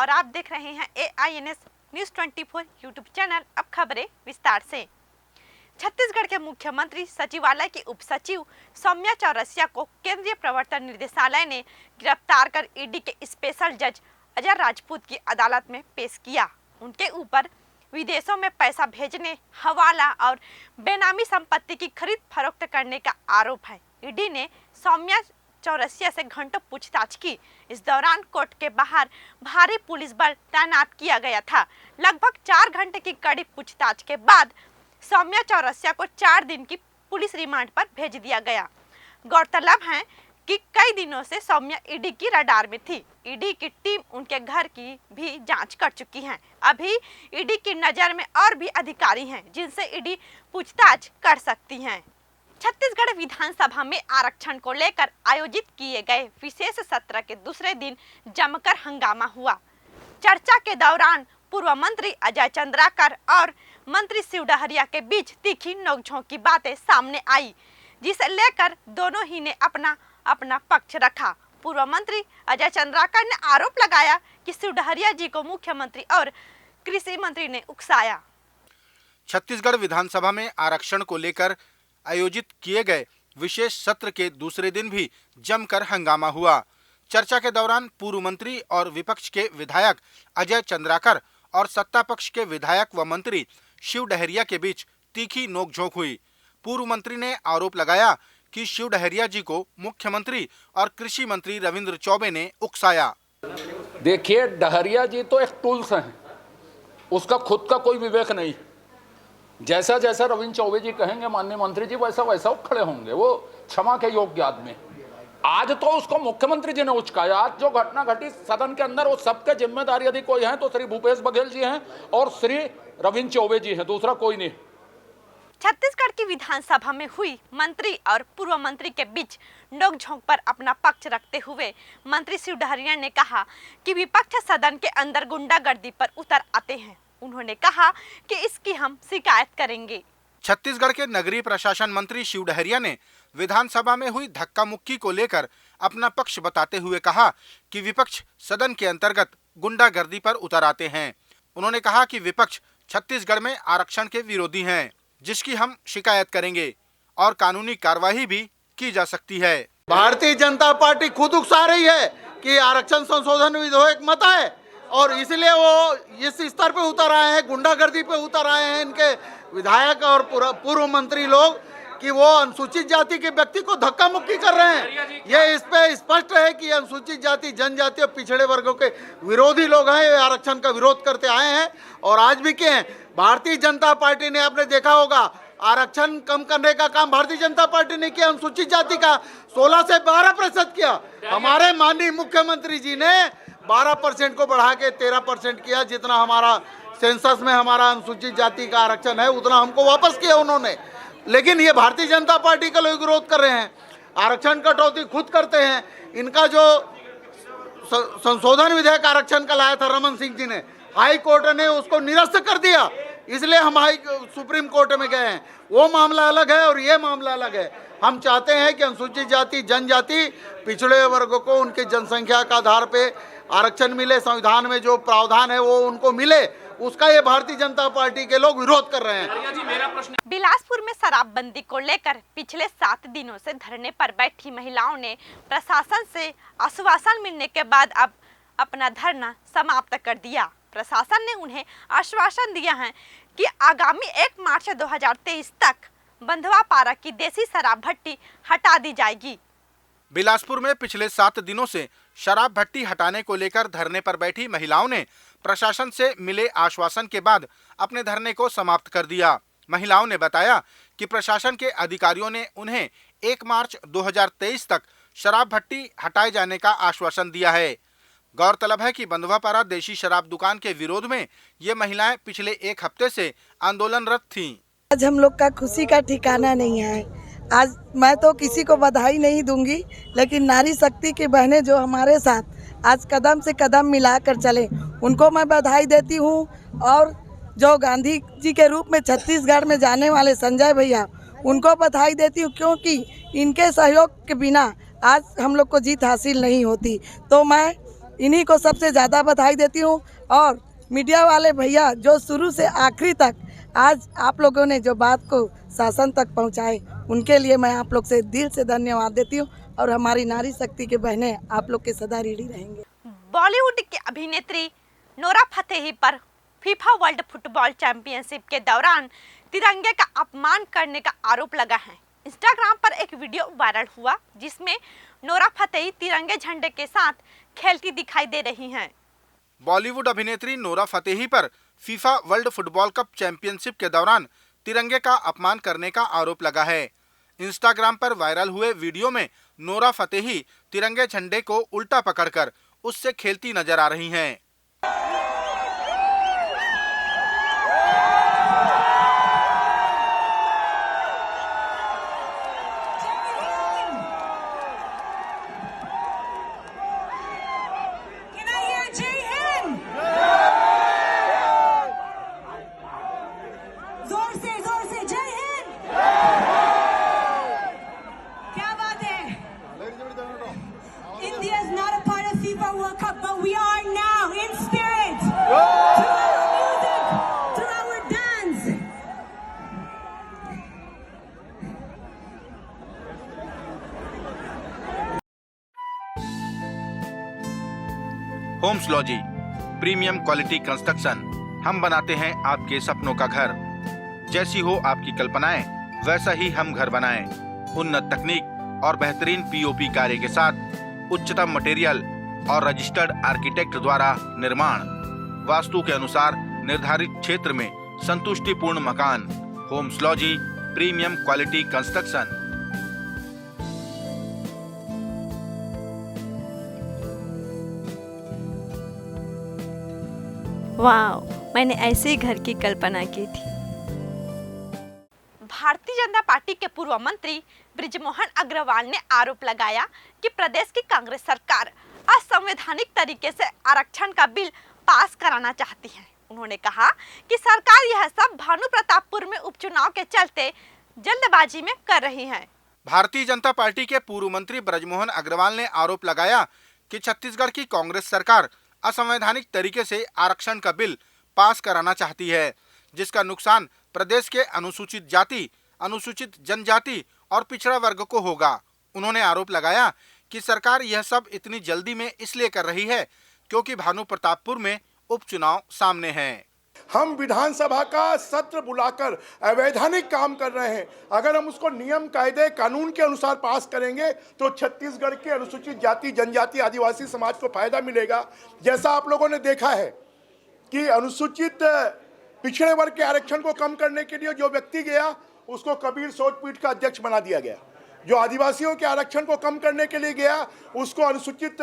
और आप देख रहे हैं AINS न्यूज़ 24 यूट्यूब चैनल। अब खबरें विस्तार से। छत्तीसगढ़ के मुख्यमंत्री सचिवालय की उप सचिव सौम्या चौरसिया को केंद्रीय प्रवर्तन निदेशालय ने गिरफ्तार कर ईडी के स्पेशल जज अजय राजपूत की अदालत में पेश किया। उनके ऊपर विदेशों में पैसा भेजने, हवाला और बेनामी संपत्ति की खरीद फरोख्त करने का आरोप है। ईडी ने सौम्या चौरसिया से घंटों पूछताछ की। इस दौरान कोर्ट के बाहर भारी पुलिस बल तैनात किया गया था। लगभग 4 घंटे की कड़ी पूछताछ के बाद सौम्या चौरसिया को 4 दिन की पुलिस रिमांड पर भेज दिया गया। गौरतलब है कि कई दिनों से सौम्या ईडी की रडार में थी। ईडी की टीम उनके घर की भी जांच कर चुकी है। अभी ईडी की नजर में और भी अधिकारी हैं जिनसे ईडी पूछताछ कर सकती है। छत्तीसगढ़ विधानसभा में आरक्षण को लेकर आयोजित किए गए विशेष सत्र के दूसरे दिन जमकर हंगामा हुआ। चर्चा के दौरान पूर्व मंत्री अजय चंद्राकर और मंत्री शिव डहरिया के बीच तीखी नोकझोंक की बातें सामने आई, जिसे लेकर दोनों ही ने अपना पक्ष रखा। पूर्व मंत्री अजय चंद्राकर ने आरोप लगाया कि शिव डहरिया जी को मुख्यमंत्री और कृषि मंत्री ने उकसाया। छत्तीसगढ़ विधानसभा में आरक्षण को लेकर आयोजित किए गए विशेष सत्र के दूसरे दिन भी जमकर हंगामा हुआ। चर्चा के दौरान पूर्व मंत्री और विपक्ष के विधायक अजय चंद्राकर और सत्ता पक्ष के विधायक व मंत्री शिव डहरिया के बीच तीखी नोकझोंक हुई। पूर्व मंत्री ने आरोप लगाया कि शिव डहरिया जी को मुख्यमंत्री और कृषि मंत्री रविंद्र चौबे ने उकसाया। देखिए, डहरिया जी तो एक टूल्स हैं, उसका खुद का कोई विवेक नहीं। जैसा जैसा रविंद्र चौबे जी कहेंगे माननीय मंत्री जी, वैसा वैसा वो खड़े होंगे। वो क्षमा के योग्य आदमी। आज तो उसको मुख्यमंत्री जी ने उचकाया। आज जो घटना घटी सदन के अंदर, वो सबके जिम्मेदारी यदि कोई है तो श्री भूपेश बघेल जी हैं और श्री रविंद्र चौबे जी हैं, दूसरा कोई नहीं। छत्तीसगढ़ की विधानसभा में हुई मंत्री और पूर्व मंत्री के बीच नोकझोंक पर अपना पक्ष रखते हुए मंत्री शिव डहरिया ने कहा कि विपक्ष सदन के अंदर गुंडागर्दी पर उतर आते हैं। उन्होंने कहा कि इसकी हम शिकायत करेंगे। छत्तीसगढ़ के नगरीय प्रशासन मंत्री शिव डहरिया ने विधानसभा में हुई धक्का मुक्की को लेकर अपना पक्ष बताते हुए कहा कि विपक्ष सदन के अंतर्गत गुंडागर्दी पर उतर आते हैं। उन्होंने कहा कि विपक्ष छत्तीसगढ़ में आरक्षण के विरोधी हैं, जिसकी हम शिकायत करेंगे और कानूनी कार्रवाई भी की जा सकती है। भारतीय जनता पार्टी खुद उकसा रही है कि आरक्षण संशोधन विधेयक मत आए और इसलिए वो इस स्तर पे उतर आए हैं, गुंडागर्दी पे उतर आए हैं इनके विधायक और पूर्व मंत्री लोग कि वो अनुसूचित जाति के व्यक्ति को धक्का मुक्की कर रहे हैं। ये इस पे स्पष्ट है कि अनुसूचित जाति, जनजाति और पिछड़े वर्गों के विरोधी लोग हैं। ये आरक्षण का विरोध करते आए हैं और आज भी किए हैं। भारतीय जनता पार्टी ने, आपने देखा होगा, आरक्षण कम करने का काम भारतीय जनता पार्टी ने किया। अनुसूचित जाति का 16 से 12% किया। हमारे माननीय मुख्यमंत्री जी ने 12% को बढ़ा के 13% किया। जितना हमारा सेंसस में हमारा अनुसूचित जाति का आरक्षण है उतना हमको वापस किया उन्होंने। लेकिन ये भारतीय जनता पार्टी का लोग विरोध कर रहे हैं, आरक्षण कटौती खुद करते हैं। इनका जो संशोधन विधेयक आरक्षण का लाया था रमन सिंह जी ने, हाई कोर्ट ने उसको निरस्त कर दिया। इसलिए हम सुप्रीम कोर्ट में गए हैं। वो मामला अलग है और ये मामला अलग है। हम चाहते हैं कि अनुसूचित जाति, जनजाति, पिछड़े वर्गों को उनकी जनसंख्या का आधार पे आरक्षण मिले, संविधान में जो प्रावधान है वो उनको मिले। उसका ये भारतीय जनता पार्टी के लोग विरोध कर रहे हैं। बिलासपुर में शराबबंदी को लेकर पिछले 7 दिनों से धरने पर बैठी महिलाओं ने प्रशासन से आश्वासन मिलने के बाद अब अपना धरना समाप्त कर दिया। प्रशासन ने उन्हें आश्वासन दिया है कि आगामी 1 मार्च 2023 तक बंधवापारा की देसी शराब भट्टी हटा दी जाएगी। बिलासपुर में पिछले 7 दिनों से शराब भट्टी हटाने को लेकर धरने पर बैठी महिलाओं ने प्रशासन से मिले आश्वासन के बाद अपने धरने को समाप्त कर दिया। महिलाओं ने बताया कि प्रशासन के अधिकारियों ने उन्हें 1 मार्च 2023 तक शराब भट्टी हटाए जाने का आश्वासन दिया है। गौरतलब है कि बंधवापारा देशी शराब दुकान के विरोध में ये महिलाएं पिछले 1 हफ्ते से आंदोलनरत थीं। आज हम लोग का खुशी का ठिकाना नहीं है। आज मैं तो किसी को बधाई नहीं दूंगी, लेकिन नारी शक्ति की बहनें जो हमारे साथ आज कदम से कदम मिलाकर चले, उनको मैं बधाई देती हूँ। और जो गांधी जी के रूप में छत्तीसगढ़ में जाने वाले संजय भैया, उनको बधाई देती हूँ, क्योंकि इनके सहयोग के बिना आज हम लोग को जीत हासिल नहीं होती। तो मैं इन्हीं को सबसे ज़्यादा बधाई देती हूँ। और मीडिया वाले भैया जो शुरू से आखिरी तक आज आप लोगों ने जो बात को शासन तक पहुँचाए, उनके लिए मैं आप लोग से दिल से धन्यवाद देती हूँ। और हमारी नारी शक्ति के बहनें आप लोग के सदा ऋणी रहेंगे। बॉलीवुड की अभिनेत्री नोरा फतेही पर फीफा वर्ल्ड फुटबॉल चैंपियनशिप के दौरान तिरंगे का अपमान करने का आरोप लगा है। इंस्टाग्राम पर एक वीडियो वायरल हुआ जिसमें नोरा फतेही तिरंगे झंडे के साथ खेलती दिखाई दे रही हैं। बॉलीवुड अभिनेत्री नोरा फतेही पर FIFA world football cup championship के दौरान तिरंगे का अपमान करने का आरोप लगा है। इंस्टाग्राम पर वायरल हुए वीडियो में नोरा फतेही तिरंगे झंडे को उल्टा पकड़कर उससे खेलती नजर आ रही हैं। India is not a part of FIFA World Cup, but we are now in spirit. Through our music, through our dance. Homeslogy premium quality construction. हम बनाते हैं आपके सपनों का घर। जैसी हो आपकी कल्पनाएं, वैसा ही हम घर बनाएं। उन्नत तकनीक और बेहतरीन पीओपी कार्य के साथ उच्चतम मटेरियल और रजिस्टर्ड आर्किटेक्ट द्वारा निर्माण। वास्तु के अनुसार निर्धारित क्षेत्र में संतुष्टिपूर्ण मकान। Homeslogy premium quality construction. वाह, मैंने ऐसे ही घर की कल्पना की थी। भारतीय जनता पार्टी के पूर्व मंत्री बृजमोहन अग्रवाल ने आरोप लगाया कि प्रदेश की कांग्रेस सरकार असंवैधानिक तरीके से आरक्षण का बिल पास कराना चाहती है। उन्होंने कहा कि सरकार यह सब भानु प्रतापपुर में उपचुनाव के चलते जल्दबाजी में कर रही है। भारतीय जनता पार्टी के पूर्व मंत्री बृजमोहन अग्रवाल ने आरोप लगाया कि छत्तीसगढ़ की कांग्रेस सरकार असंवैधानिक तरीके से आरक्षण का बिल पास कराना चाहती है, जिसका नुकसान प्रदेश के अनुसूचित जाति, अनुसूचित जनजाति और पिछड़ा वर्ग को होगा। उन्होंने आरोप लगाया कि सरकार यह सब इतनी जल्दी में इसलिए कर रही है क्योंकि भानु प्रतापपुर में उपचुनाव सामने हैं। हम विधानसभा का सत्र बुलाकर अवैधानिक काम कर रहे हैं। अगर हम उसको नियम कायदे कानून के अनुसार पास करेंगे तो छत्तीसगढ़ के अनुसूचित जाति, जनजाति, आदिवासी समाज को फायदा मिलेगा। जैसा आप लोगों ने देखा है कि अनुसूचित पिछड़े वर्ग के आरक्षण को कम करने के लिए जो व्यक्ति गया उसको कबीर सोचपीठ का अध्यक्ष बना दिया गया। जो आदिवासियों के आरक्षण को कम करने के लिए गया उसको अनुसूचित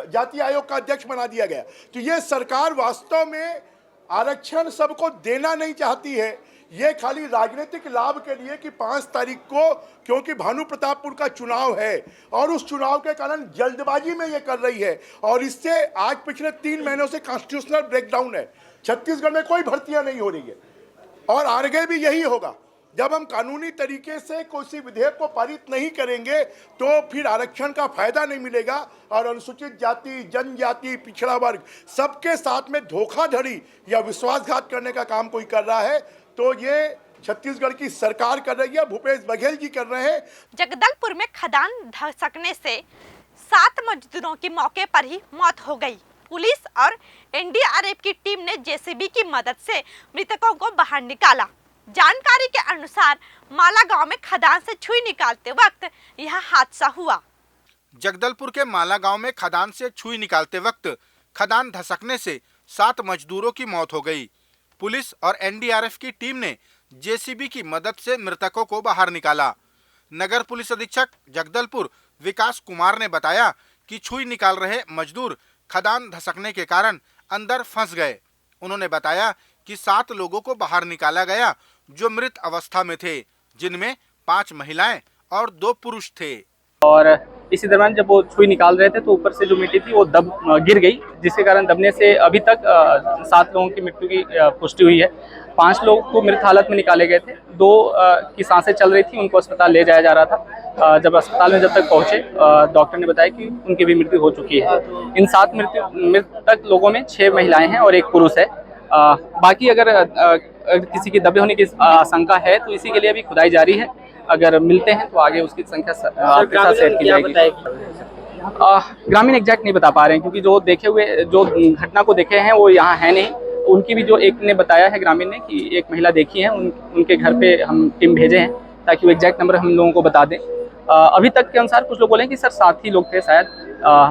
जाति आयोग का अध्यक्ष बना दिया गया। तो ये सरकार वास्तव में आरक्षण सबको देना नहीं चाहती है। ये खाली राजनीतिक लाभ के लिए कि 5 तारीख को क्योंकि भानु प्रतापपुर का चुनाव है और उस चुनाव के कारण जल्दबाजी में ये कर रही है। और इससे आज पिछले 3 महीनों से कॉन्स्टिट्यूशनल ब्रेकडाउन है। छत्तीसगढ़ में कोई भर्तियां नहीं हो रही है और आगे भी यही होगा। जब हम कानूनी तरीके से किसी विधेयक को पारित नहीं करेंगे तो फिर आरक्षण का फायदा नहीं मिलेगा और अनुसूचित जाति, जनजाति, पिछड़ा वर्ग सबके साथ में धोखाधड़ी या विश्वासघात करने का काम कोई कर रहा है तो ये छत्तीसगढ़ की सरकार कर रही है, भूपेश बघेल जी कर रहे हैं। जगदलपुर में खदान धसकने से 7 मजदूरों की मौके पर ही मौत हो गई। पुलिस और एनडीआरएफ की टीम ने जेसीबी की मदद से मृतकों को बाहर निकाला। जानकारी के अनुसार माला गांव में खदान से छुई निकालते वक्त यह हादसा हुआ। जगदलपुर के माला गांव में खदान से छुई निकालते वक्त खदान धसकने से 7 मजदूरों की मौत हो गई। पुलिस और एनडीआरएफ की टीम ने जेसीबी की मदद से मृतकों को बाहर निकाला। नगर पुलिस अधीक्षक जगदलपुर विकास कुमार ने बताया कि छुई निकाल रहे मजदूर खदान धसकने के कारण अंदर फंस गए। उन्होंने बताया कि 7 लोगों को बाहर निकाला गया जो मृत अवस्था में थे, जिनमें 5 महिलाएं और 2 पुरुष थे। और इसी दौरान जब वो छुई निकाल रहे थे तो ऊपर से जो मिट्टी थी वो गिर गई, जिसके कारण दबने से अभी तक 7 लोगों की मृत्यु की पुष्टि हुई है। 5 लोग को मृत हालत में निकाले गए थे। 2 की सांसें चल रही थी, उनको अस्पताल ले जाया जा रहा था। जब अस्पताल में जब तक पहुंचे, डॉक्टर ने बताया कि उनकी भी मृत्यु हो चुकी है। इन 7 मृतक लोगों में 6 महिलाएं हैं और 1 पुरुष है। बाकी अगर किसी की दबे होने की आशंका है तो इसी के लिए अभी खुदाई जारी है। अगर मिलते हैं तो आगे उसकी संख्या आपके साथ शेयर की जाएगी। ग्रामीण एग्जैक्ट नहीं बता पा रहे हैं, क्योंकि जो देखे हुए जो घटना को देखे हैं वो यहाँ है नहीं। उनकी भी जो एक ने बताया है ग्रामीण ने कि एक महिला देखी है, उनके घर पे हम टीम भेजे हैं ताकि वो एग्जैक्ट नंबर हम लोगों को बता दें। अभी तक के अनुसार कुछ लोग बोले कि सर 7 ही लोग थे शायद।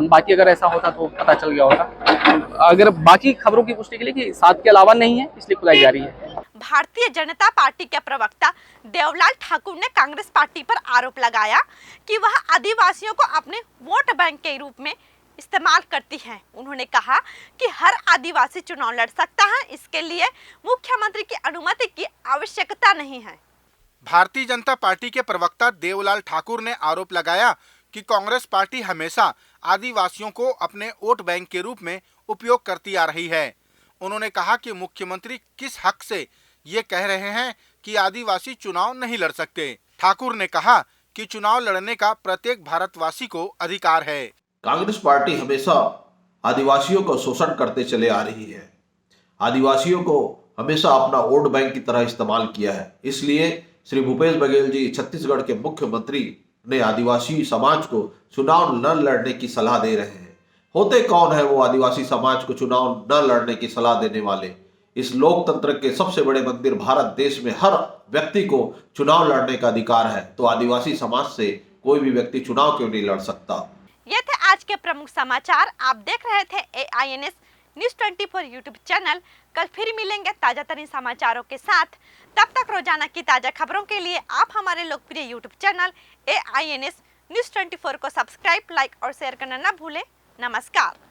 बाकी अगर ऐसा होता तो पता चल गया होगा। अगर बाकी खबरों की पुष्टि के लिए कि 7 के अलावा नहीं है, इसलिए खुदाई जारी है। भारतीय जनता पार्टी के प्रवक्ता देवलाल ठाकुर ने कांग्रेस पार्टी पर आरोप लगाया कि वह आदिवासियों को अपने वोट बैंक के रूप में इस्तेमाल करती है। उन्होंने कहा कि हर आदिवासी चुनाव लड़ सकता है, इसके लिए मुख्यमंत्री की अनुमति की आवश्यकता नहीं है। भारतीय जनता पार्टी के प्रवक्ता देवलाल ठाकुर ने आरोप लगाया कि कांग्रेस पार्टी हमेशा आदिवासियों को अपने वोट बैंक के रूप में उपयोग करती आ रही है। उन्होंने कहा कि मुख्यमंत्री किस हक से ये कह रहे हैं कि आदिवासी चुनाव नहीं लड़ सकते। ठाकुर ने कहा कि चुनाव लड़ने का प्रत्येक भारतवासी को अधिकार है। कांग्रेस पार्टी हमेशा आदिवासियों को शोषण करते चले आ रही है। आदिवासियों को हमेशा अपना वोट बैंक की तरह इस्तेमाल किया है। इसलिए श्री भूपेश बघेल जी छत्तीसगढ़ के मुख्यमंत्री ने आदिवासी समाज को चुनाव न लड़ने की सलाह दे रहे हैं। होते कौन है वो आदिवासी समाज को चुनाव न लड़ने की सलाह देने वाले? इस लोकतंत्र के सबसे बड़े मंदिर भारत देश में हर व्यक्ति को चुनाव लड़ने का अधिकार है, तो आदिवासी समाज से कोई भी व्यक्ति चुनाव क्यों नहीं लड़ सकता? ये थे आज के प्रमुख समाचार। आप देख रहे थे AINS न्यूज़ 24 यूट्यूब चैनल। कल फिर मिलेंगे ताजा तरीन समाचारों के साथ। तब तक रोजाना की ताजा खबरों के लिए आप हमारे लोकप्रिय यूट्यूब चैनल AINS न्यूज़ 24 को सब्सक्राइब, लाइक और शेयर करना न भूलें। नमस्कार।